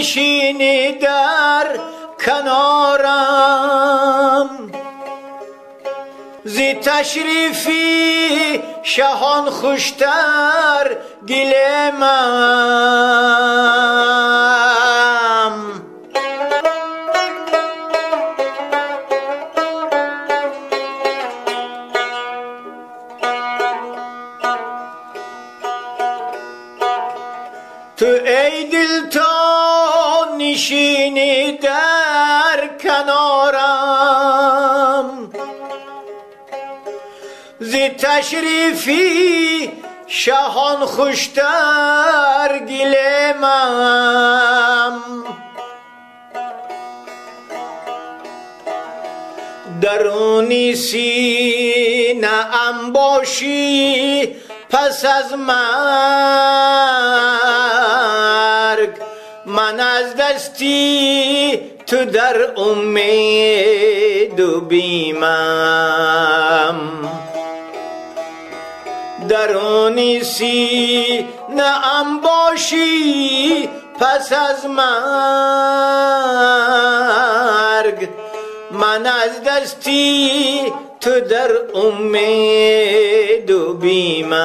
نشینی در کنارم، زی تشریفی شهان خوشتر گلمم. تو ای دل تا نشینی در کنارم، زی تشریفی شهان خوشتر گلمم. درونی سینه ام باشی پس از مرگ، من از دستی تو در امید و بیمم. درونی سینه ام باشی پس از مرگ، من از دستی تو در امید و بیمم.